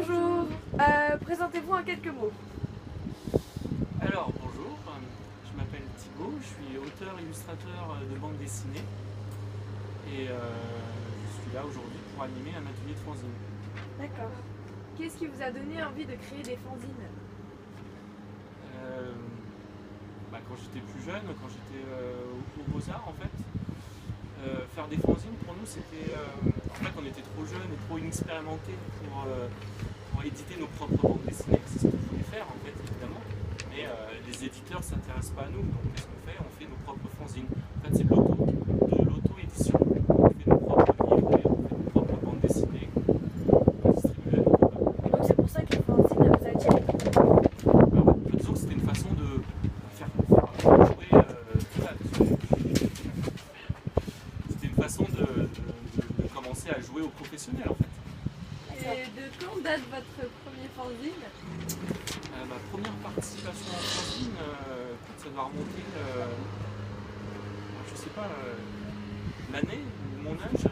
Bonjour, présentez-vous en quelques mots. Alors bonjour, je m'appelle Thibaut, je suis auteur-illustrateur de bande dessinée et je suis là aujourd'hui pour animer un atelier de fanzine. D'accord. Qu'est-ce qui vous a donné envie de créer des fanzines? Quand j'étais plus jeune, quand j'étais au Beaux-Arts en fait, faire des fanzines pour nous c'était... en fait on était trop jeunes et trop inexpérimentés pour éditer nos propres bandes dessinées, c'est ce qu'on voulait faire en fait évidemment. Mais les éditeurs ne s'intéressent pas à nous, donc qu'est-ce qu'on fait? On fait nos propres fanzines. En fait, c'est de l'auto-édition. On fait nos propres livres et on fait nos propres bandes dessinées qu'on distribue à nos copains. Et donc c'est pour ça que les fanzines vous attirent. Disons que c'était une façon de faire jouer. C'était une façon de commencer à jouer aux professionnels en fait. Et de quand date votre premier fanzine? Ma première participation en fanzine, ça doit remonter, je sais pas, l'année ou mon âge.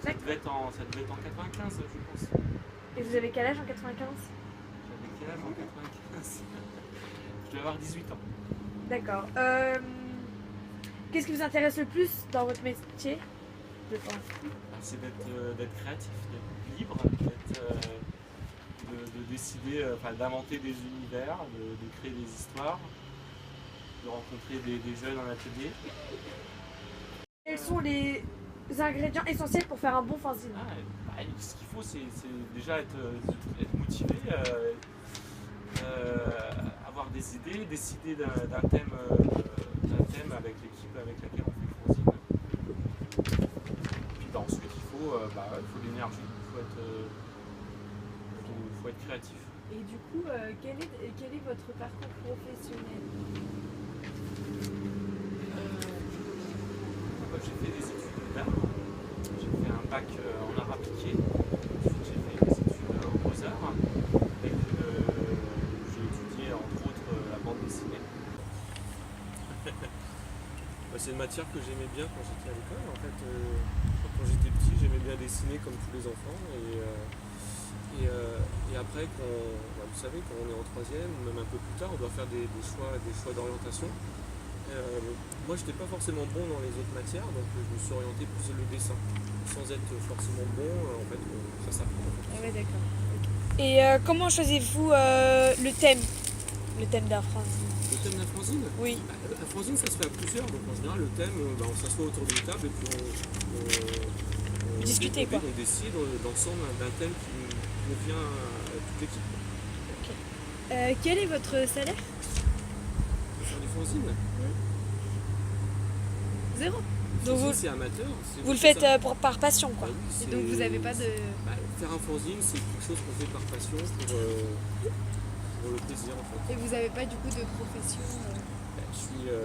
Ça devait être en 95, je pense. Et vous avez quel âge en 95? J'avais quel âge en 95? Je devais avoir 18 ans. D'accord. Qu'est-ce qui vous intéresse le plus dans votre métier, je pense? C'est d'être créatif, d'être libre, de décider, d'inventer des univers, de créer des histoires, de rencontrer des jeunes en atelier. Quels sont les ingrédients essentiels pour faire un bon fanzine? Ce qu'il faut, c'est déjà être motivé, avoir des idées, décider d'un thème avec l'équipe avec laquelle on fait le fanzine. Puis ensuite, il faut de l'énergie, il faut être créatif. Et du coup, quel est votre parcours professionnel? J'ai fait des études d'art, j'ai fait un bac en art appliqué, ensuite j'ai fait des études aux Beaux-Arts, j'ai étudié entre autres la bande dessinée. C'est une matière que j'aimais bien quand j'étais à l'école. En fait, quand j'étais petit, j'aimais bien dessiner comme tous les enfants. Et après, vous savez, quand on est en troisième, même un peu plus tard, on doit faire des choix d'orientation. Moi, je n'étais pas forcément bon dans les autres matières, donc je me suis orienté plus sur le dessin. Sans être forcément bon, en fait, ça s'apprend. Ah ouais, d'accord. Et comment choisissez-vous le thème d'un fanzine? Le thème d'un fanzine? Oui. Un fanzine, ça se fait à plusieurs, donc en général, le thème, on s'assoit autour d'une table et puis on Discuter, quoi. On décide d'ensemble d'un thème qui convient à toute l'équipe. Okay. Quel est votre salaire? Pour faire des fanzines? Zéro. Donc c'est amateur. Vous le faites par passion, quoi. Oui, et donc vous n'avez pas de... faire un fanzine, c'est quelque chose qu'on fait par passion pour le plaisir en fait. Et vous n'avez pas du coup de profession Je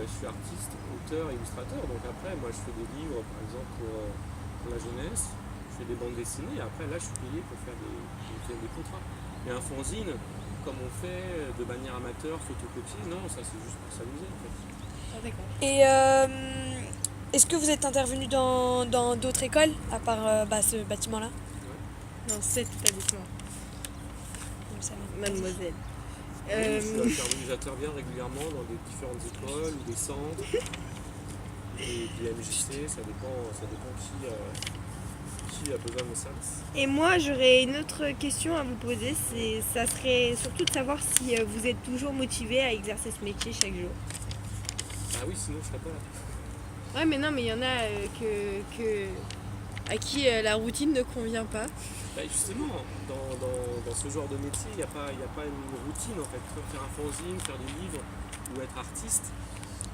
suis artiste, auteur, illustrateur, donc après moi je fais des livres par exemple pour la jeunesse, je fais des bandes dessinées et après là je suis payé pour faire des contrats. Mais un fanzine, comme on fait de manière amateur, photocopier, non, ça c'est juste pour s'amuser en fait. Ah d'accord. Et est-ce que vous êtes intervenu dans d'autres écoles à part ce bâtiment-là? Ouais. Dans cet établissement. Mademoiselle. J'interviens régulièrement dans des différentes écoles ou des centres, et du MJC, ça dépend qui a besoin de mes services. Et moi, j'aurais une autre question à vous poser, ça serait surtout de savoir si vous êtes toujours motivé à exercer ce métier chaque jour. Ah oui, sinon je serais pas là. Ouais, mais non, mais il y en a à qui la routine ne convient pas. Justement, dans ce genre de métier, il n'y a pas une routine en fait. Faire un fanzine, faire des livres ou être artiste.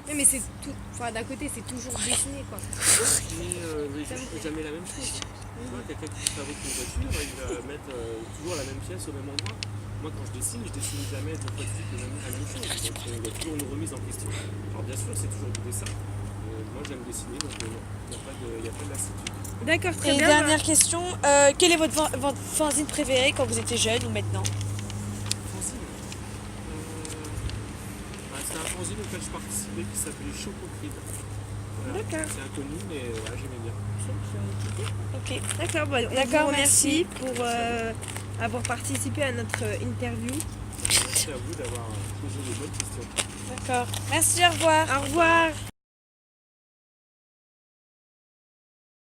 Oui, mais c'est tout. Enfin, d'un côté, c'est toujours dessiné, quoi. Mais jamais la même chose. Quelqu'un qui fabrique une voiture, il va mettre toujours la même pièce au même endroit. Moi, quand je dessine jamais deux fois de suite la même chose. Donc, il y a toujours une remise en question. Alors, bien sûr, c'est toujours du dessin. Moi, j'aime dessiner, donc non, il n'y a pas de lassitude. D'accord, très Et bien. dernière question, quel est votre fanzine préféré quand vous étiez jeune ou maintenant? Fanzine. C'était un fanzine auquel je participais qui s'appelait Chococride. Voilà. D'accord. C'est inconnu, mais voilà, j'aimais bien. Ok. D'accord, on D'accord, vous remercie merci. avoir participé à notre interview. Merci à vous d'avoir posé des bonnes questions. D'accord. Merci, au revoir. Au revoir.